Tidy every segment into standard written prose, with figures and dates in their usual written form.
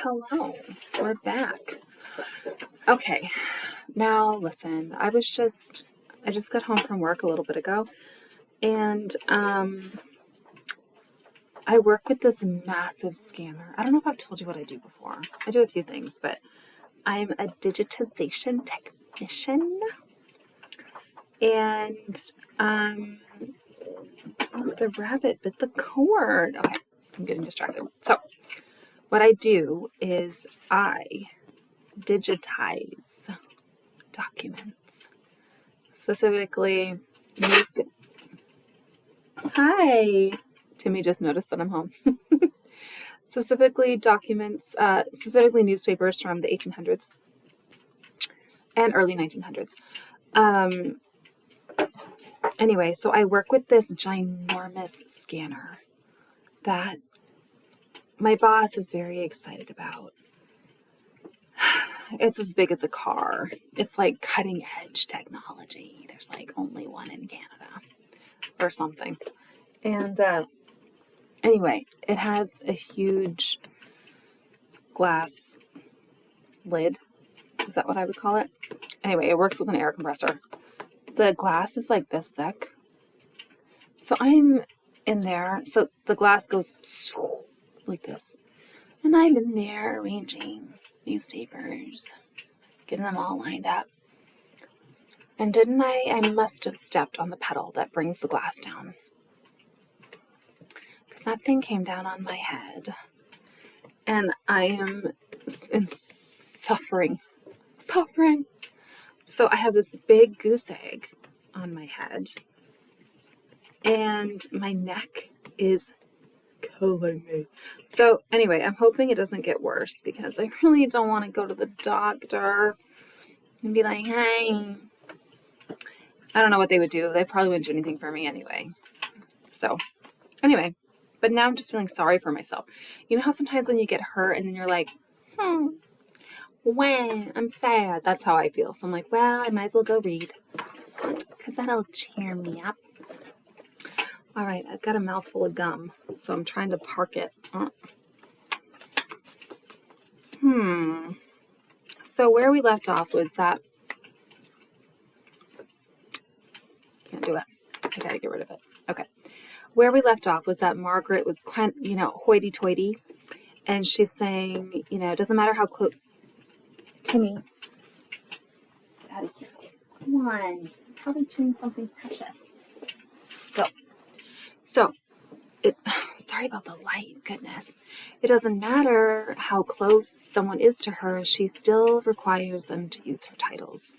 Hello, we're back. Okay, now listen, I just got home from work a little bit ago, and I work with this massive scanner. I don't know if I've told you what I do before. I do a few things, but I'm a digitization technician, and the rabbit bit the cord. Okay, I'm getting distracted. So, what I do is I digitize documents, specifically news. Hi, Timmy just noticed that I'm home. Specifically documents, specifically newspapers from the 1800s and early 1900s. Anyway, so I work with this ginormous scanner that my boss is very excited about. It's as big as a car. It's like cutting edge technology. There's like only one in Canada or something. And anyway, it has a huge glass lid. Is that what I would call it? Anyway, it works with an air compressor. The glass is like this thick. So I'm in there. So the glass goes like this. And I'm in there arranging newspapers, getting them all lined up. And didn't I must have stepped on the pedal that brings the glass down. Because that thing came down on my head. And I am suffering. So I have this big goose egg on my head. And my neck is killing me. So anyway, I'm hoping it doesn't get worse because I really don't want to go to the doctor and be like, hey. I don't know what they would do. They probably wouldn't do anything for me anyway. So anyway, but now I'm just feeling sorry for myself. You know how sometimes when you get hurt and then you're like, when I'm sad. That's how I feel. So I'm like, well, I might as well go read because that'll cheer me up. All right, I've got a mouthful of gum, so I'm trying to park it. So where we left off was that, can't do it. I gotta get rid of it. Okay. Where we left off was that Margaret was quite, hoity-toity, and she's saying, it doesn't matter how close. Timmy, get out of here. Come on, probably chewing something precious. Go. So, sorry about the light, goodness. It doesn't matter how close someone is to her, she still requires them to use her titles.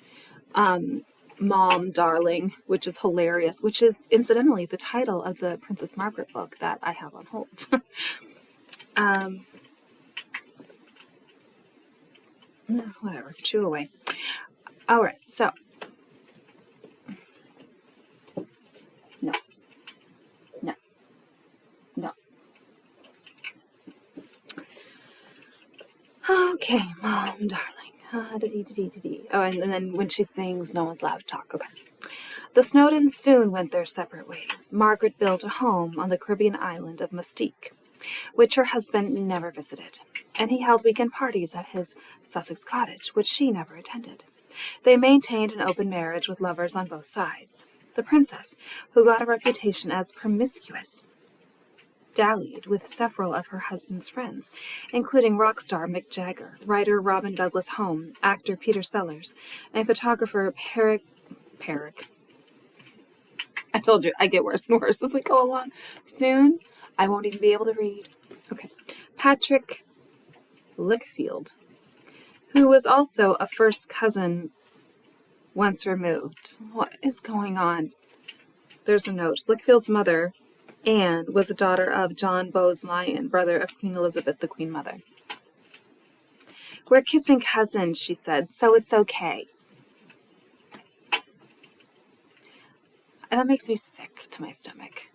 Mom, darling, which is hilarious, which is incidentally the title of the Princess Margaret book that I have on hold. Whatever, chew away. All right, so. No. Okay, Mom, darling. Oh, and then when she sings, no one's allowed to talk. Okay. The Snowdons soon went their separate ways. Margaret built a home on the Caribbean island of Mustique, which her husband never visited, and he held weekend parties at his Sussex cottage, which she never attended. They maintained an open marriage with lovers on both sides. The princess, who got a reputation as promiscuous, dallied with several of her husband's friends, including rock star Mick Jagger, writer Robin Douglas Home, actor Peter Sellers, and photographer Perrick. I told you, I get worse and worse as we go along. Soon, I won't even be able to read. Okay. Patrick Lickfield, who was also a first cousin once removed. What is going on? There's a note. Lickfield's mother, Anne, was a daughter of John Bowes Lyon, brother of Queen Elizabeth, the Queen Mother. We're kissing cousins, she said, so it's okay. And that makes me sick to my stomach.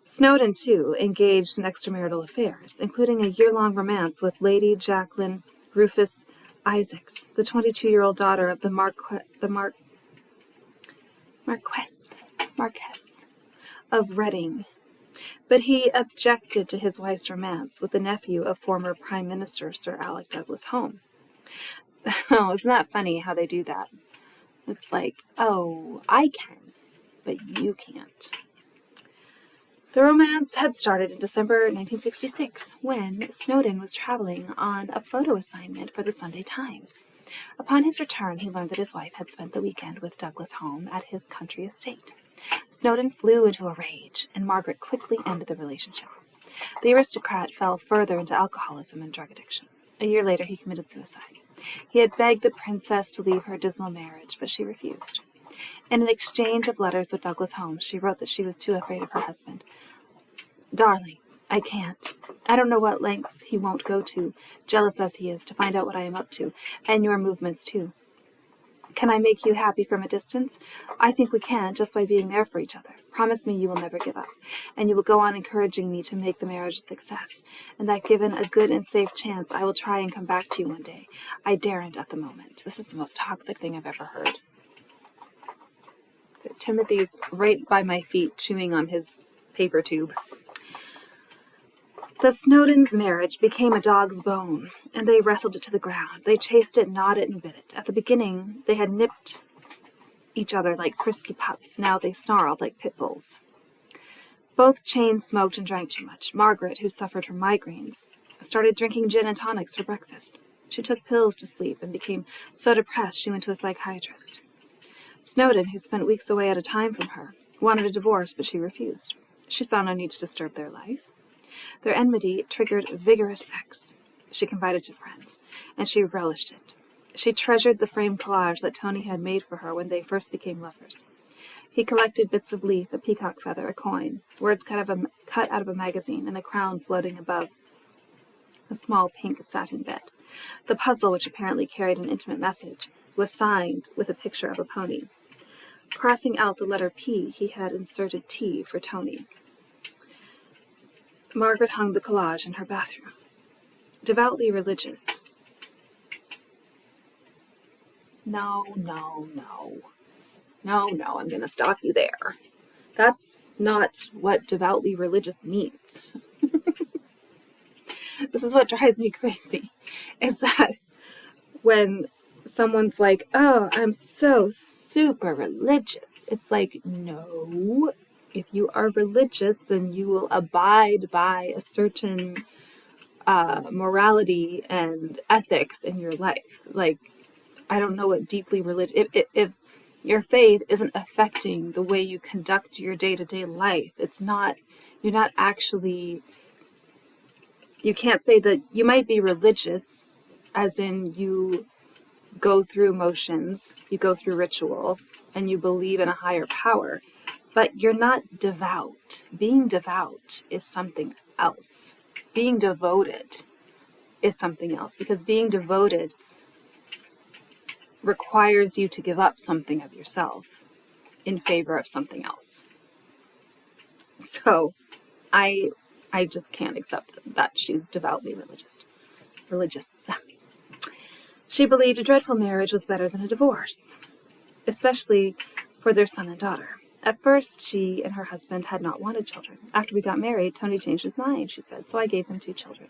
Snowdon, too, engaged in extramarital affairs, including a year-long romance with Lady Jacqueline Rufus Isaacs, the 22-year-old daughter of the Marquess of Reading. But he objected to his wife's romance with the nephew of former Prime Minister Sir Alec Douglas Home. Oh, isn't that funny how they do that? It's like, oh, I can, but you can't. The romance had started in December 1966 when Snowden was traveling on a photo assignment for the Sunday Times. Upon his return, he learned that his wife had spent the weekend with Douglas Home at his country estate. Snowden flew into a rage, and Margaret quickly ended the relationship. The aristocrat fell further into alcoholism and drug addiction. A year later, he committed suicide. He had begged the princess to leave her dismal marriage, but she refused. In an exchange of letters with Douglas Home, she wrote that she was too afraid of her husband. "Darling, I can't. I don't know what lengths he won't go to, jealous as he is, to find out what I am up to, and your movements too. Can I make you happy from a distance? I think we can, just by being there for each other. Promise me you will never give up, and you will go on encouraging me to make the marriage a success, and that given a good and safe chance, I will try and come back to you one day. I daren't at the moment." This is the most toxic thing I've ever heard. Timothy's right by my feet, chewing on his paper tube. The Snowdens' marriage became a dog's bone, and they wrestled it to the ground. They chased it, gnawed it, and bit it. At the beginning, they had nipped each other like frisky pups. Now they snarled like pit bulls. Both chain smoked and drank too much. Margaret, who suffered from migraines, started drinking gin and tonics for breakfast. She took pills to sleep and became so depressed she went to a psychiatrist. Snowden, who spent weeks away at a time from her, wanted a divorce, but she refused. She saw no need to disturb their life. Their enmity triggered vigorous sex. She confided to friends, and she relished it. She treasured the framed collage that Tony had made for her when they first became lovers. He collected bits of leaf, a peacock feather, a coin, words cut out of a magazine, and a crown floating above a small pink satin bed. The puzzle, which apparently carried an intimate message, was signed with a picture of a pony. Crossing out the letter P, he had inserted T for Tony. Margaret hung the collage in her bathroom. Devoutly religious. No, I'm going to stop you there. That's not what devoutly religious means. This is what drives me crazy, is that when someone's like, oh, I'm so super religious, it's like, no, if you are religious, then you will abide by a certain morality and ethics in your life. Like, I don't know what deeply religious, if your faith isn't affecting the way you conduct your day-to-day life, it's not, you're not actually, you can't say that you might be religious as in you go through motions, you go through ritual, and you believe in a higher power, but you're not devout. Being devout is something else. Being devoted is something else, because being devoted requires you to give up something of yourself in favor of something else. So I just can't accept that she's devoutly religious. She believed a dreadful marriage was better than a divorce, especially for their son and daughter. At first, she and her husband had not wanted children. After we got married, Tony changed his mind, she said, so I gave him 2 children.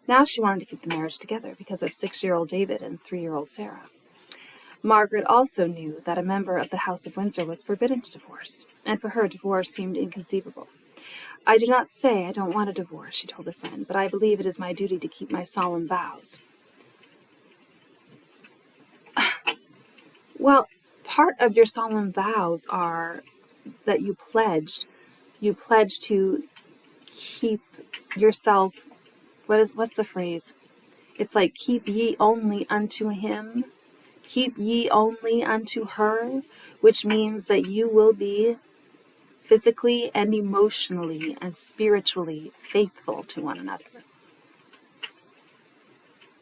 Now she wanted to keep the marriage together because of 6-year-old David and 3-year-old Sarah. Margaret also knew that a member of the House of Windsor was forbidden to divorce, and for her, divorce seemed inconceivable. I do not say I don't want a divorce, she told a friend, but I believe it is my duty to keep my solemn vows. Well, part of your solemn vows are that you pledge to keep yourself, what's the phrase? It's like, keep ye only unto him, keep ye only unto her, which means that you will be physically and emotionally and spiritually faithful to one another.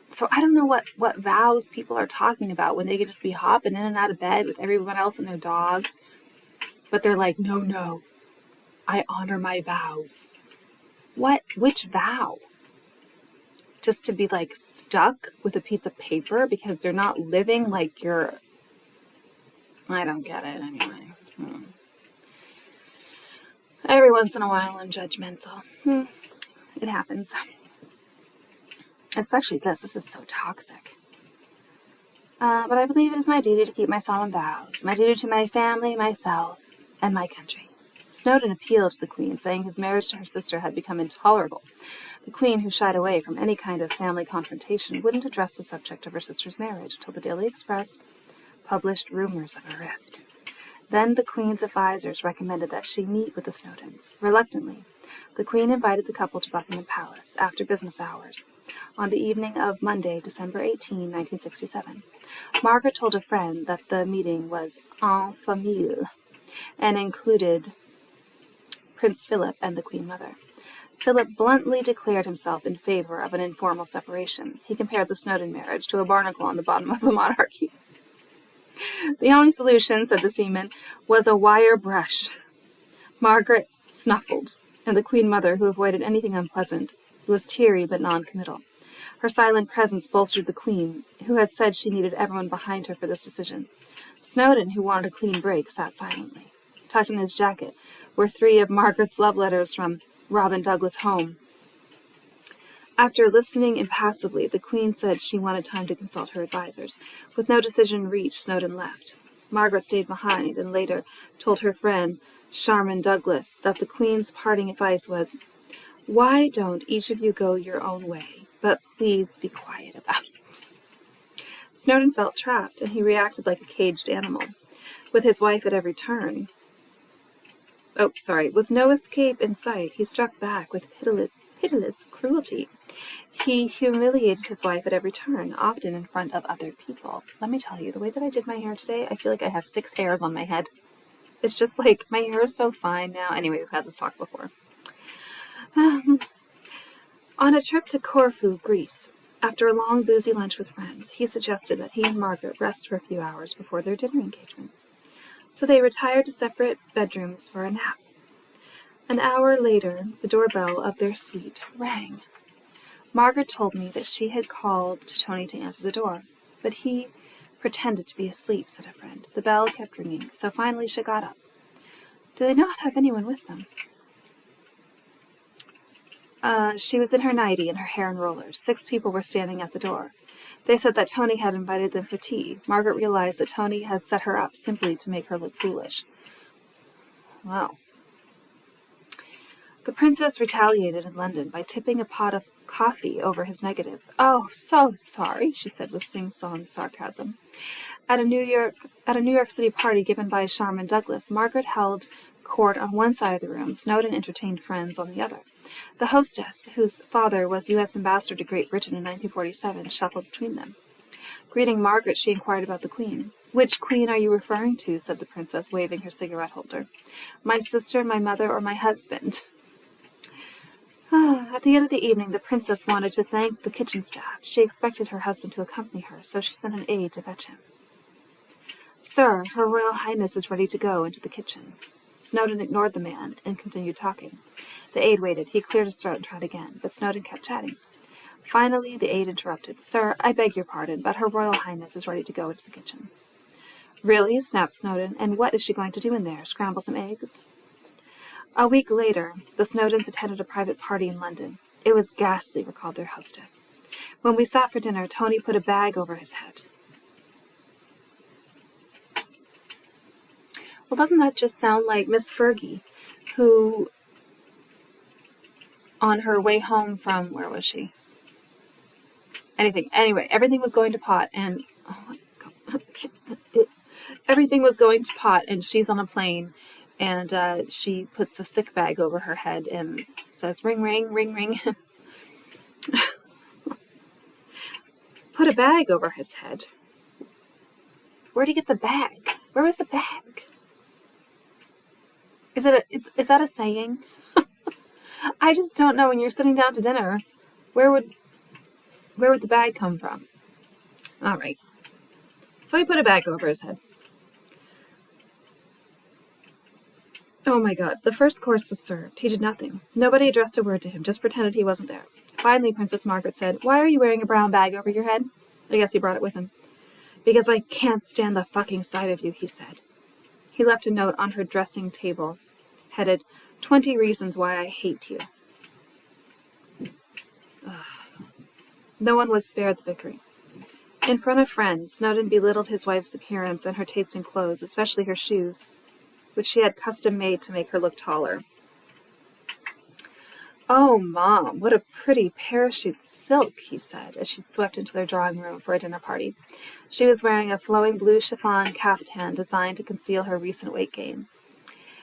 So I don't know what vows people are talking about when they could just be hopping in and out of bed with everyone else and their dog. But they're like, no, I honor my vows. What? Which vow? Just to be like stuck with a piece of paper because they're not living like you're... I don't get it anyway. Every once in a while I'm judgmental. It happens. Especially this. This is so toxic. But I believe it is my duty to keep my solemn vows, my duty to my family, myself, and my country. Snowdon appealed to the Queen, saying his marriage to her sister had become intolerable. The Queen, who shied away from any kind of family confrontation, wouldn't address the subject of her sister's marriage until the Daily Express published rumors of a rift. Then the Queen's advisers recommended that she meet with the Snowdons. Reluctantly, the Queen invited the couple to Buckingham Palace after business hours on the evening of Monday, December 18, 1967. Margaret told a friend that the meeting was en famille and included Prince Philip and the Queen Mother. Philip bluntly declared himself in favor of an informal separation. He compared the Snowdon marriage to a barnacle on the bottom of the monarchy. The only solution, said the seaman, was a wire brush. Margaret snuffled, and the Queen Mother, who avoided anything unpleasant, was teary but non-committal. Her silent presence bolstered the Queen, who had said she needed everyone behind her for this decision. Snowdon, who wanted a clean break, sat silently. Tucked in his jacket were 3 of Margaret's love letters from Robin Douglas home. After listening impassively, the Queen said she wanted time to consult her advisers. With no decision reached, Snowdon left. Margaret stayed behind and later told her friend, Sharman Douglas, that the Queen's parting advice was, "Why don't each of you go your own way, but please be quiet about it." Snowdon felt trapped, and he reacted like a caged animal. With his wife at every turn, with no escape in sight, he struck back with pitiless cruelty. He humiliated his wife at every turn, often in front of other people. Let me tell you, the way that I did my hair today, I feel like I have 6 hairs on my head. It's just like, my hair is so fine now. Anyway, we've had this talk before. On a trip to Corfu, Greece, after a long boozy lunch with friends, he suggested that he and Margaret rest for a few hours before their dinner engagement. So they retired to separate bedrooms for a nap. An hour later, the doorbell of their suite rang. Margaret told me that she had called to Tony to answer the door, but he pretended to be asleep, said a friend. The bell kept ringing, so finally she got up. Do they not have anyone with them? She was in her nightie and her hair in rollers. 6 people were standing at the door. They said that Tony had invited them for tea. Margaret realized that Tony had set her up simply to make her look foolish. Wow. The princess retaliated in London by tipping a pot of coffee over his negatives. "Oh, so sorry," she said with sing-song sarcasm. At a New York City party given by Sharman Douglas, Margaret held court on one side of the room. Snowdon entertained friends on the other. The hostess, whose father was U.S. ambassador to Great Britain in 1947, shuffled between them. Greeting Margaret, she inquired about the Queen. "Which Queen are you referring to?" said the princess, waving her cigarette holder. "My sister, my mother, or my husband?" At the end of the evening, the princess wanted to thank the kitchen staff. She expected her husband to accompany her, so she sent an aide to fetch him. "Sir, Her Royal Highness is ready to go into the kitchen." Snowdon ignored the man and continued talking. The aide waited. He cleared his throat and tried again, but Snowdon kept chatting. Finally, the aide interrupted. "Sir, I beg your pardon, but Her Royal Highness is ready to go into the kitchen." "Really?" snapped Snowdon. "And what is she going to do in there? Scramble some eggs?" A week later, the Snowdons attended a private party in London. "It was ghastly," recalled their hostess. "When we sat for dinner, Tony put a bag over his head." Well, doesn't that just sound like Miss Fergie, who, on her way home from, where was she? Anyway, everything was going to pot, and everything was going to pot, and she's on a plane, and she puts a sick bag over her head and says, "Ring, ring, ring, ring." Put a bag over his head. Where'd he get the bag? Where was the bag? Is that a saying? I just don't know. When you're sitting down to dinner, where would the bag come from? All right. So he put a bag over his head. Oh my God. The first course was served. He did nothing. Nobody addressed a word to him, just pretended he wasn't there. Finally, Princess Margaret said, "Why are you wearing a brown bag over your head?" I guess he brought it with him. "Because I can't stand the fucking sight of you," he said. He left a note on her dressing table, headed, 20 reasons why I hate you. No one was spared the bickering. In front of friends, Snowden belittled his wife's appearance and her taste in clothes, especially her shoes, which she had custom made to make her look taller. "Oh, Mom, what a pretty parachute silk," he said, as she swept into their drawing room for a dinner party. She was wearing a flowing blue chiffon caftan designed to conceal her recent weight gain.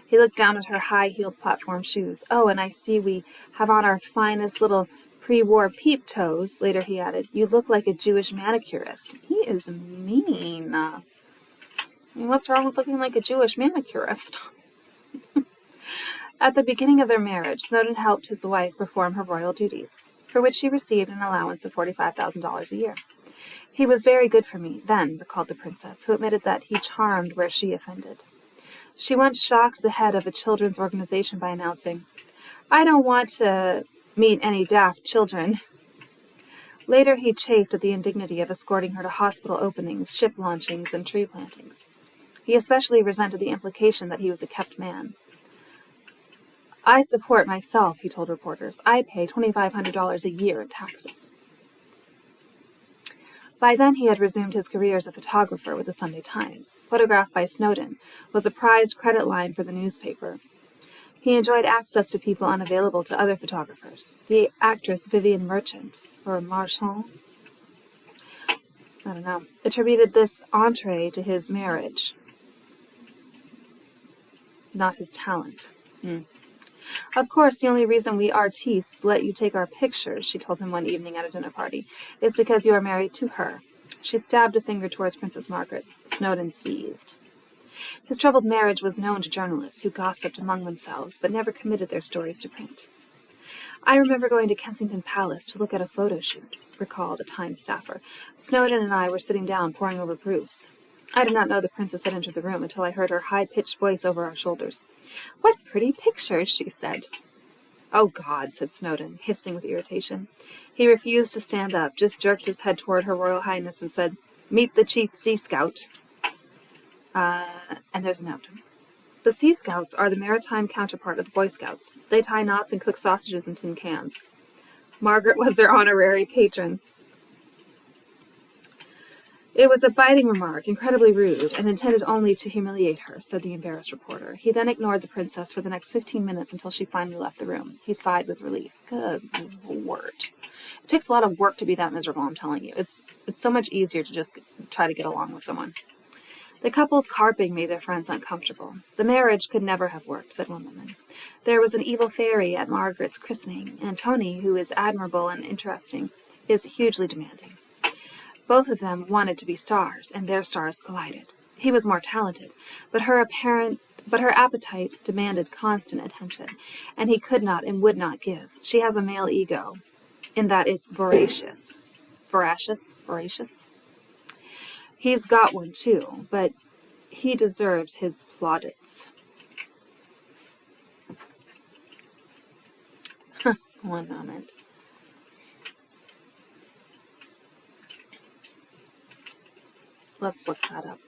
He looked down at her high-heeled platform shoes. "Oh, and I see we have on our finest little pre-war peep toes," later he added. "You look like a Jewish manicurist." He is mean. I mean, what's wrong with looking like a Jewish manicurist? At the beginning of their marriage, Snowden helped his wife perform her royal duties, for which she received an allowance of $45,000 a year. "He was very good for me, then," recalled the princess, who admitted that he charmed where she offended. She once shocked the head of a children's organization by announcing, "I don't want to meet any daft children." Later, he chafed at the indignity of escorting her to hospital openings, ship launchings, and tree plantings. He especially resented the implication that he was a kept man. "I support myself," he told reporters. "I pay $2,500 a year in taxes." By then, he had resumed his career as a photographer with the Sunday Times. Photographed by Snowden was a prized credit line for the newspaper. He enjoyed access to people unavailable to other photographers. The actress Vivian Merchant, or Marchand, attributed this entree to his marriage, not his talent. "Of course, the only reason we artistes let you take our pictures," she told him one evening at a dinner party, "is because you are married to her." She stabbed a finger towards Princess Margaret. Snowden seethed. His troubled marriage was known to journalists, who gossiped among themselves, but never committed their stories to print. "I remember going to Kensington Palace to look at a photo shoot," recalled a Times staffer. "Snowden and I were sitting down poring over proofs. I did not know the princess had entered the room until I heard her high-pitched voice over our shoulders. 'What pretty pictures,' she said." "Oh, God," said Snowden, hissing with irritation. He refused to stand up, just jerked his head toward Her Royal Highness and said, "Meet the Chief Sea Scout." And there's a note. The Sea Scouts are the maritime counterpart of the Boy Scouts. They tie knots and cook sausages in tin cans. Margaret was their honorary patron. "It was a biting remark, incredibly rude, and intended only to humiliate her," said the embarrassed reporter. He then ignored the princess for the next 15 minutes until she finally left the room. He sighed with relief. Good Lord. It takes a lot of work to be that miserable, I'm telling you. It's so much easier to just try to get along with someone. "The couple's carping made their friends uncomfortable. The marriage could never have worked," said one woman. "There was an evil fairy at Margaret's christening, and Tony, who is admirable and interesting, is hugely demanding. Both of them wanted to be stars, and their stars collided. He was more talented, but her appetite demanded constant attention, and he could not and would not give. She has a male ego, in that it's voracious. Voracious? He's got one too, but he deserves his plaudits." One moment. Let's look that up.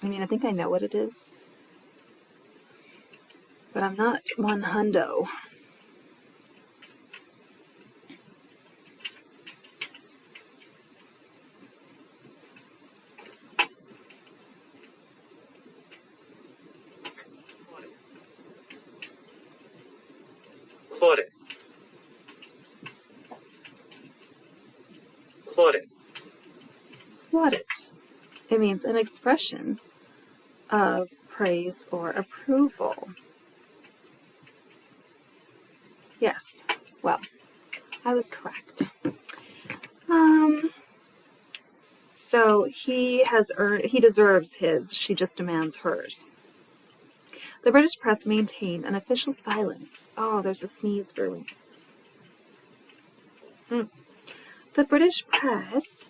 I mean, I think I know what it is, but I'm not one hundo. Plaudit. It means an expression of praise or approval. Yes, well, I was correct. So he deserves his, she just demands hers. The British press maintained an official silence. Oh, there's a sneeze brewing. The British press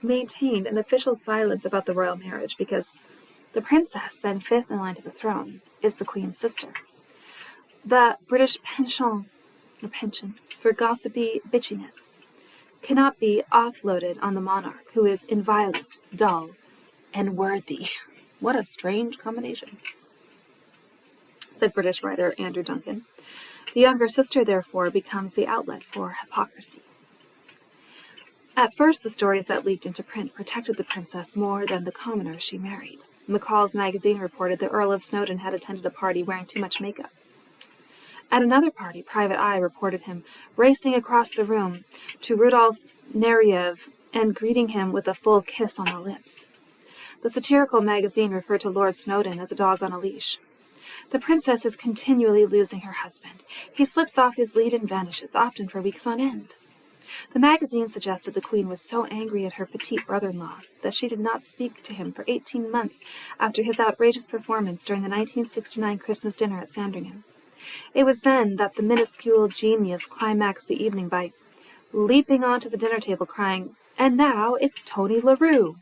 maintained an official silence about the royal marriage because the princess, then fifth in line to the throne, is the Queen's sister. The British penchant for gossipy bitchiness cannot be offloaded on the monarch, who is inviolate, dull, and worthy. What a strange combination. said British writer Andrew Duncan. The younger sister, therefore, becomes the outlet for hypocrisy. At first, the stories that leaked into print protected the princess more than the commoner she married. McCall's magazine reported the Earl of Snowdon had attended a party wearing too much makeup. At another party, Private Eye reported him racing across the room to Rudolf Nureyev and greeting him with a full kiss on the lips. The satirical magazine referred to Lord Snowdon as a dog on a leash. The princess is continually losing her husband. He slips off his lead and vanishes, often for weeks on end. The magazine suggested the queen was so angry at her petite brother-in-law that she did not speak to him for 18 months after his outrageous performance during the 1969 Christmas dinner at Sandringham. It was then that the minuscule genius climaxed the evening by leaping onto the dinner table crying, "And now it's Tony LaRue,"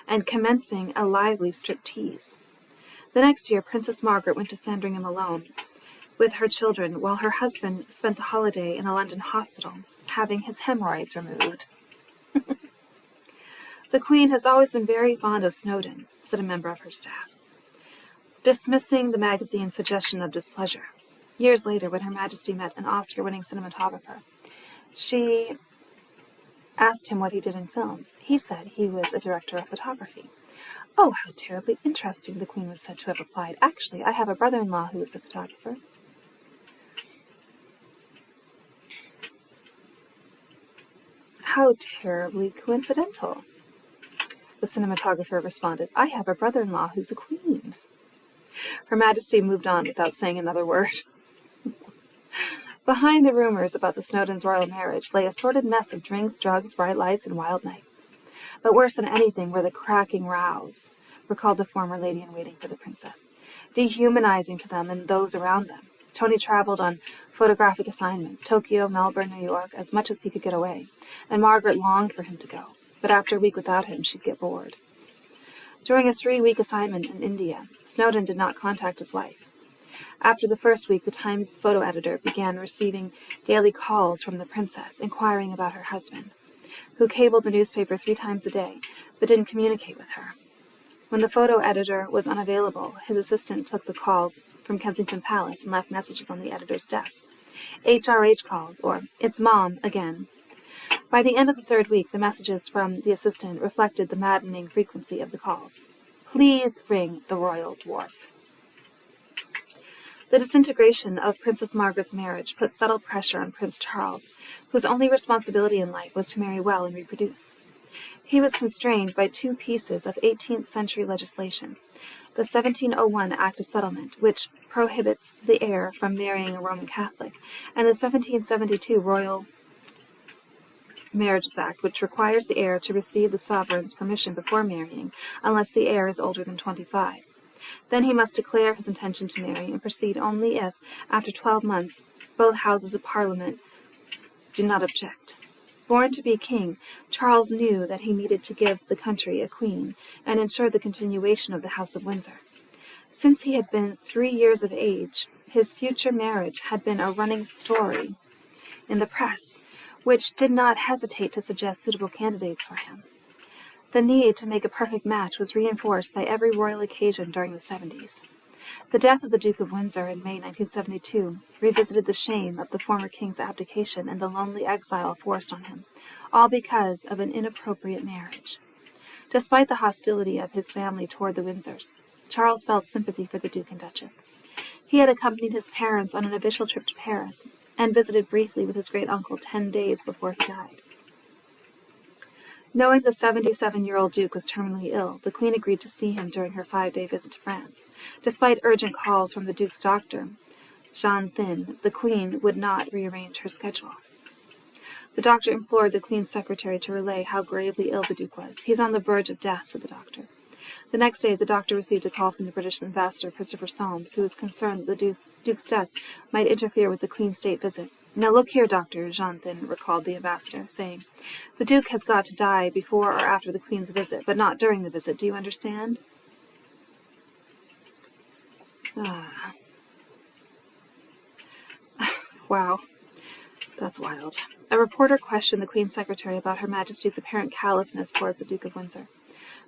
and commencing a lively striptease. The next year, Princess Margaret went to Sandringham alone with her children, while her husband spent the holiday in a London hospital, having his hemorrhoids removed. "The Queen has always been very fond of Snowdon," said a member of her staff, dismissing the magazine's suggestion of displeasure. Years later, when Her Majesty met an Oscar-winning cinematographer, she asked him what he did in films. He said he was a director of photography. "Oh, how terribly interesting," the Queen was said to have replied. "Actually, I have a brother-in-law who is a photographer." "How terribly coincidental," the cinematographer responded. "I have a brother-in-law who's a queen." Her Majesty moved on without saying another word. Behind the rumors about the Snowdons' royal marriage lay a sordid mess of drinks, drugs, bright lights, and wild nights. But worse than anything were the cracking rows, recalled the former lady-in-waiting for the princess, dehumanizing to them and those around them. Tony traveled on photographic assignments, Tokyo, Melbourne, New York, as much as he could get away, and Margaret longed for him to go. But after a week without him, she'd get bored. During a 3-week assignment in India, Snowdon did not contact his wife. After the first week, the Times photo editor began receiving daily calls from the princess, inquiring about her husband, who cabled the newspaper 3 times a day, but didn't communicate with her. When the photo editor was unavailable, his assistant took the calls from Kensington Palace and left messages on the editor's desk. "HRH called," or "It's Mom again." By the end of the 3rd week, the messages from the assistant reflected the maddening frequency of the calls. "Please ring the royal dwarf." The disintegration of Princess Margaret's marriage put subtle pressure on Prince Charles, whose only responsibility in life was to marry well and reproduce. He was constrained by 2 pieces of 18th-century legislation: the 1701 Act of Settlement, which prohibits the heir from marrying a Roman Catholic, and the 1772 Royal Marriages Act, which requires the heir to receive the sovereign's permission before marrying, unless the heir is older than 25. Then he must declare his intention to marry and proceed only if, after 12 months, both houses of Parliament do not object. Born to be king, Charles knew that he needed to give the country a queen and ensure the continuation of the House of Windsor. Since he had been 3 years of age, his future marriage had been a running story in the press, which did not hesitate to suggest suitable candidates for him. The need to make a perfect match was reinforced by every royal occasion during the 70s. The death of the Duke of Windsor in May 1972 revisited the shame of the former king's abdication and the lonely exile forced on him, all because of an inappropriate marriage. Despite the hostility of his family toward the Windsors, Charles felt sympathy for the Duke and Duchess. He had accompanied his parents on an official trip to Paris and visited briefly with his great-uncle 10 days before he died. Knowing the 77-year-old Duke was terminally ill, the Queen agreed to see him during her 5-day visit to France. Despite urgent calls from the Duke's doctor, Jean Thin, the Queen would not rearrange her schedule. The doctor implored the Queen's secretary to relay how gravely ill the Duke was. "He's on the verge of death," said the doctor. The next day, the doctor received a call from the British ambassador, Christopher Soames, who was concerned that the Duke's death might interfere with the Queen's state visit. "Now look here, Doctor," Jean Thin recalled the ambassador, saying, "the Duke has got to die before or after the Queen's visit, but not during the visit. Do you understand?" Wow, that's wild. A reporter questioned the Queen's secretary about Her Majesty's apparent callousness towards the Duke of Windsor.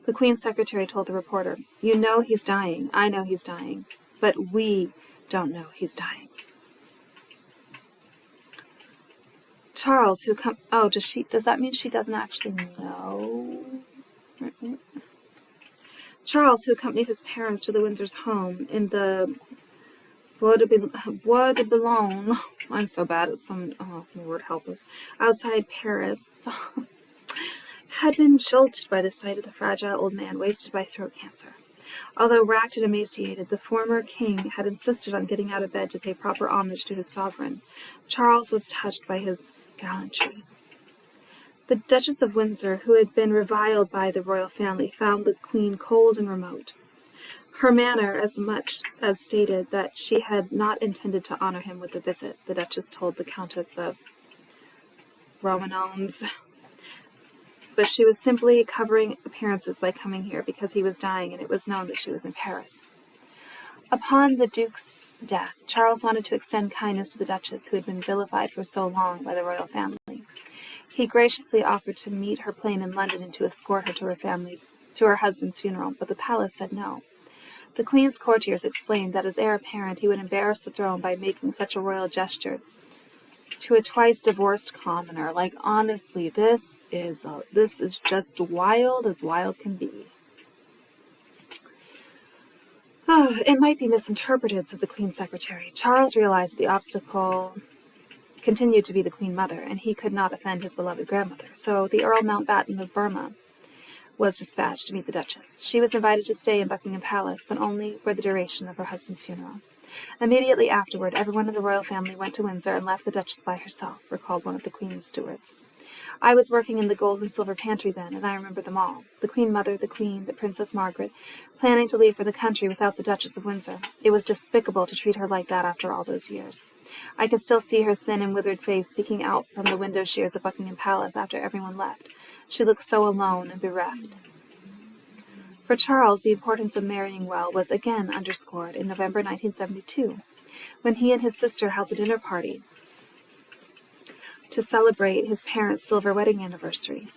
The Queen's secretary told the reporter, "You know he's dying. I know he's dying. But we don't know he's dying. Charles, who does that mean she doesn't actually know? Charles, who accompanied his parents to the Windsors' home in the Bois de Boulogne, I'm so bad at some, Lord help us, outside Paris, had been jolted by the sight of the fragile old man wasted by throat cancer. Although racked and emaciated, the former king had insisted on getting out of bed to pay proper homage to his sovereign. Charles was touched by his gallantry. The Duchess of Windsor, who had been reviled by the royal family, found the Queen cold and remote. Her manner as much as stated that she had not intended to honor him with a visit, the Duchess told the Countess of ROYALS. But she was simply covering appearances by coming here because he was dying and it was known that she was in Paris. Upon the Duke's death, Charles wanted to extend kindness to the Duchess, who had been vilified for so long by the royal family. He graciously offered to meet her plane in London and to escort her to her husband's funeral, but the palace said no. The Queen's courtiers explained that as heir apparent he would embarrass the throne by making such a royal gesture to a twice-divorced commoner. Like, honestly, this is just wild as wild can be. It might be misinterpreted, said the Queen's secretary. Charles realized that the obstacle continued to be the Queen Mother, and he could not offend his beloved grandmother. So the Earl Mountbatten of Burma was dispatched to meet the Duchess. She was invited to stay in Buckingham Palace, but only for the duration of her husband's funeral. Immediately afterward, everyone in the royal family went to Windsor and left the Duchess by herself, recalled one of the Queen's stewards. I was working in the gold and silver pantry then, and I remember them all. The Queen Mother, the Queen, the Princess Margaret, planning to leave for the country without the Duchess of Windsor. It was despicable to treat her like that after all those years. I can still see her thin and withered face peeking out from the window shears of Buckingham Palace after everyone left. She looked so alone and bereft. For Charles, the importance of marrying well was again underscored in November 1972, when he and his sister held the dinner party to celebrate his parents' silver wedding anniversary.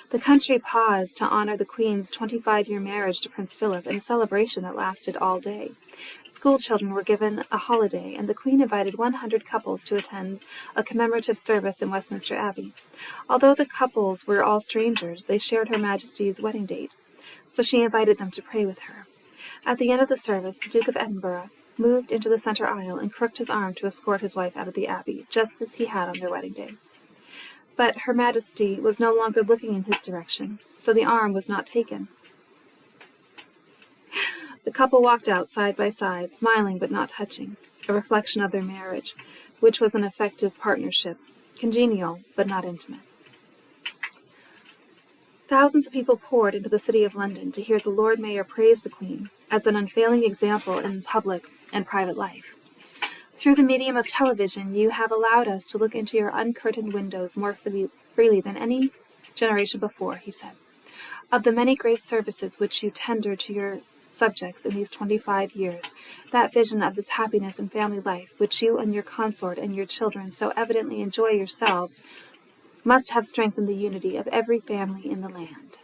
The country paused to honor the Queen's 25-year marriage to Prince Philip in a celebration that lasted all day. School children were given a holiday, and the Queen invited 100 couples to attend a commemorative service in Westminster Abbey. Although the couples were all strangers, they shared Her Majesty's wedding date, so she invited them to pray with her. At the end of the service, the Duke of Edinburgh moved into the center aisle and crooked his arm to escort his wife out of the Abbey, just as he had on their wedding day. But Her Majesty was no longer looking in his direction, so the arm was not taken. The couple walked out side by side, smiling but not touching, a reflection of their marriage, which was an effective partnership, congenial but not intimate. Thousands of people poured into the city of London to hear the Lord Mayor praise the Queen as an unfailing example in public and private life. Through the medium of television, you have allowed us to look into your uncurtained windows more freely than any generation before, he said. Of the many great services which you tendered to your subjects in these 25 years, that vision of this happiness in family life, which you and your consort and your children so evidently enjoy yourselves, must have strengthened the unity of every family in the land.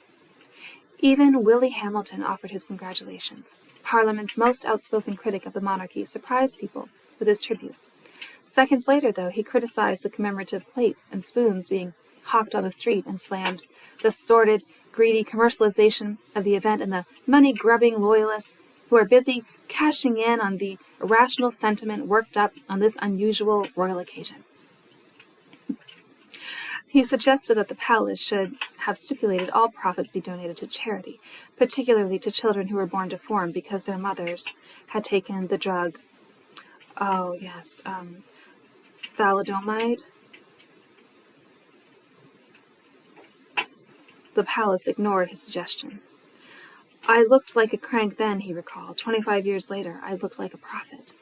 Even Willie Hamilton offered his congratulations. Parliament's most outspoken critic of the monarchy surprised people with his tribute. Seconds later, though, he criticized the commemorative plates and spoons being hawked on the street and slammed the sordid, greedy commercialization of the event and the money-grubbing loyalists who are busy cashing in on the irrational sentiment worked up on this unusual royal occasion. He suggested that the palace should have stipulated all profits be donated to charity, particularly to children who were born deformed because their mothers had taken the drug, thalidomide. The palace ignored his suggestion. I looked like a crank then, he recalled. 25 years later, I looked like a prophet.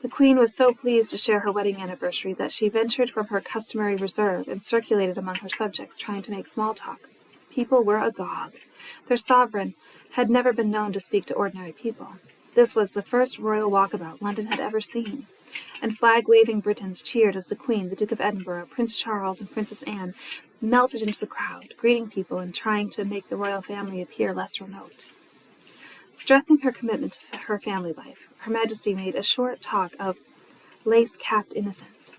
The Queen was so pleased to share her wedding anniversary that she ventured from her customary reserve and circulated among her subjects, trying to make small talk. People were agog. Their sovereign had never been known to speak to ordinary people. This was the first royal walkabout London had ever seen, and flag-waving Britons cheered as the Queen, the Duke of Edinburgh, Prince Charles, and Princess Anne melted into the crowd, greeting people and trying to make the royal family appear less remote. Stressing her commitment to her family life, Her Majesty made a short talk of lace-capped innocence.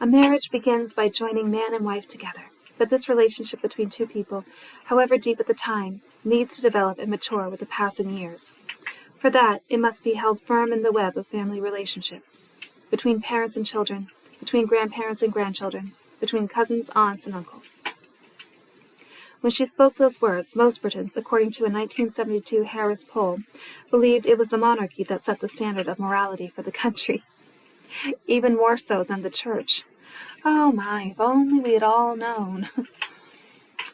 A marriage begins by joining man and wife together, but this relationship between two people, however deep at the time, needs to develop and mature with the passing years. For that, it must be held firm in the web of family relationships, between parents and children, between grandparents and grandchildren, between cousins, aunts, and uncles. When she spoke those words, most Britons, according to a 1972 Harris poll, believed it was the monarchy that set the standard of morality for the country, even more so than the church. Oh my, if only we had all known.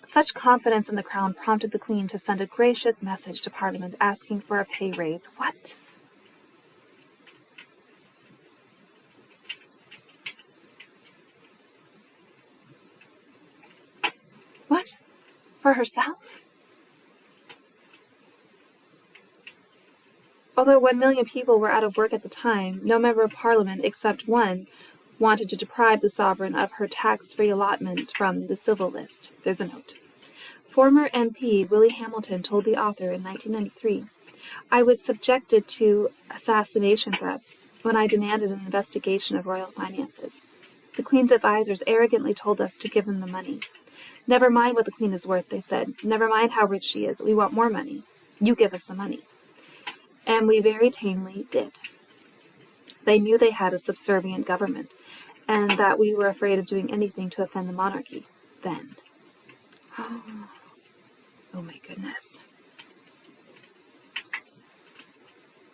Such confidence in the crown prompted the Queen to send a gracious message to Parliament asking for a pay raise. What? What? For herself? Although 1 million people were out of work at the time, no member of Parliament except one wanted to deprive the sovereign of her tax-free allotment from the civil list. There's a note. Former MP Willie Hamilton told the author in 1993, "I was subjected to assassination threats when I demanded an investigation of royal finances. The Queen's advisers arrogantly told us to give them the money. Never mind what the Queen is worth, they said. Never mind how rich she is. We want more money. You give us the money." And we very tamely did. They knew they had a subservient government, and that we were afraid of doing anything to offend the monarchy. Then. Oh my goodness.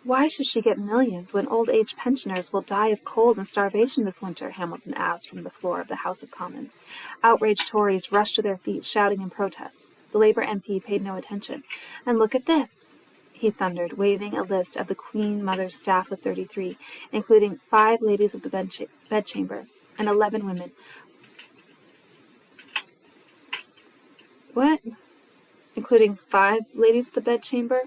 Why should she get millions when old-age pensioners will die of cold and starvation this winter? Hamilton asked from the floor of the House of Commons. Outraged Tories rushed to their feet, shouting in protest. The Labour MP paid no attention. "And look at this," he thundered, waving a list of the Queen Mother's staff of 33, including 5 ladies of the bedchamber and 11 women. What? Including 5 ladies of the bedchamber?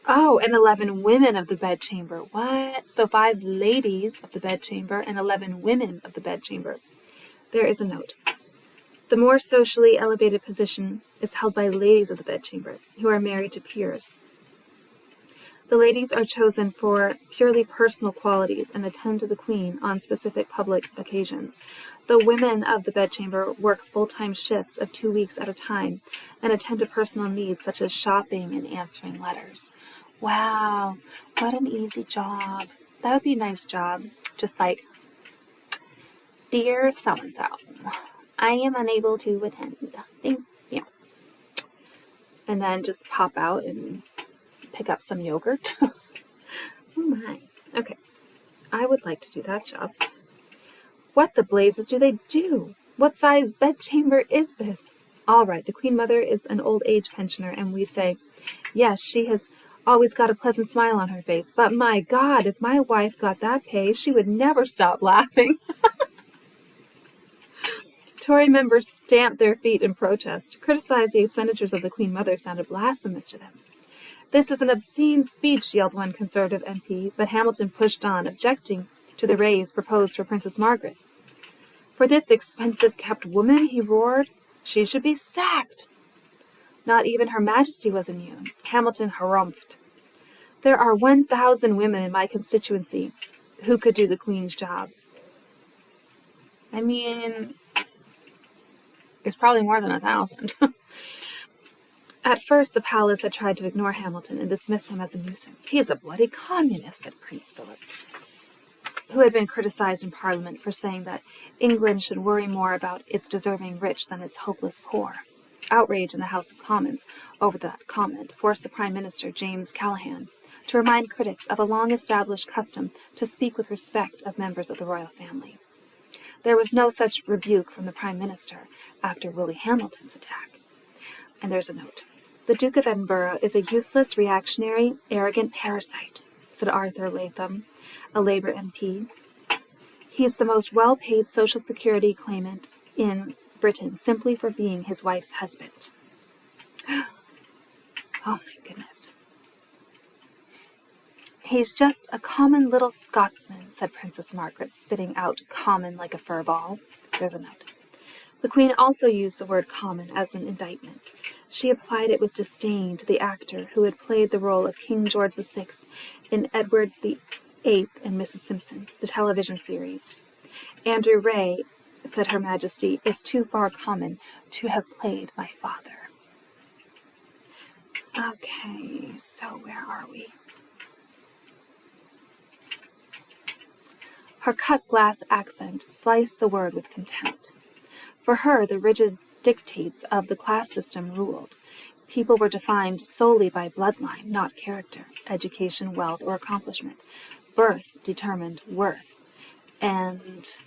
Oh, and 11 women of the bedchamber. What? So 5 ladies of the bedchamber and 11 women of the bedchamber. There is a note. The more socially elevated position is held by ladies of the bedchamber, who are married to peers. The ladies are chosen for purely personal qualities and attend to the Queen on specific public occasions. The women of the bedchamber work full-time shifts of 2 weeks at a time and attend to personal needs such as shopping and answering letters. Wow, what an easy job. That would be a nice job. Just like, "Dear so-and-so, I am unable to attend. Thank you." And then just pop out and pick up some yogurt. Oh my. Okay. I would like to do that job. What the blazes do they do? What size bedchamber is this? All right, the Queen Mother is an old age pensioner, and we say, yes, she has always got a pleasant smile on her face, but my God, if my wife got that pay, she would never stop laughing. Tory members stamped their feet in protest. To criticize the expenditures of the Queen Mother sounded blasphemous to them. "This is an obscene speech," yelled one Conservative MP, but Hamilton pushed on, objecting to the raise proposed for Princess Margaret. "For this expensive-kept woman," he roared, "she should be sacked." Not even Her Majesty was immune. Hamilton harumphed. "There are 1,000 women in my constituency who could do the Queen's job." I mean, it's probably more than 1,000. At first, the palace had tried to ignore Hamilton and dismiss him as a nuisance. "He is a bloody communist," said Prince Philip, who had been criticized in Parliament for saying that England should worry more about its deserving rich than its hopeless poor. Outrage in the House of Commons over that comment forced the Prime Minister, James Callaghan, to remind critics of a long-established custom to speak with respect of members of the royal family. There was no such rebuke from the Prime Minister after Willie Hamilton's attack. And there's a note. "The Duke of Edinburgh is a useless, reactionary, arrogant parasite," said Arthur Latham, a Labour MP. "He is the most well-paid Social Security claimant in Britain simply for being his wife's husband." Oh my goodness. "He's just a common little Scotsman," said Princess Margaret, spitting out "common" like a fur ball. There's a note. The Queen also used the word common as an indictment. She applied it with disdain to the actor who had played the role of King George VI in Edward VIII and Mrs. Simpson, the television series. Andrew Ray, said Her Majesty, is too far common to have played my father. Okay, so where are we? Her cut glass accent sliced the word with contempt. For her, the rigid dictates of the class system ruled. People were defined solely by bloodline, not character, education, wealth, or accomplishment. Birth determined worth, and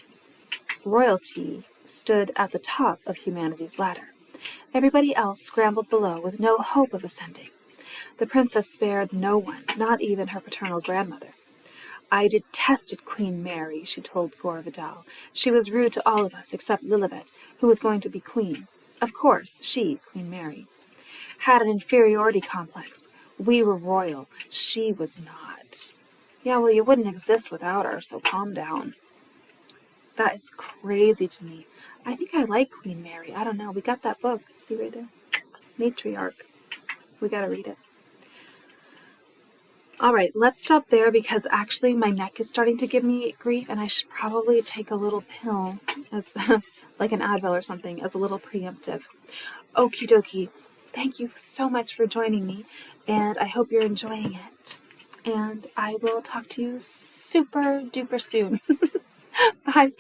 royalty stood at the top of humanity's ladder. Everybody else scrambled below with no hope of ascending. The princess spared no one, not even her paternal grandmother. I detested Queen Mary, she told Gore Vidal. She was rude to all of us except Lilibet, who was going to be queen. Of course, she, Queen Mary, had an inferiority complex. We were royal. She was not. Yeah, well, you wouldn't exist without her, so calm down. That is crazy to me. I think I like Queen Mary. I don't know. We got that book. See right there? Matriarch. We gotta read it. All right, let's stop there because actually my neck is starting to give me grief and I should probably take a little pill as like an Advil or something as a little preemptive. Okie dokie. Thank you so much for joining me and I hope you're enjoying it. And I will talk to you super duper soon. Bye.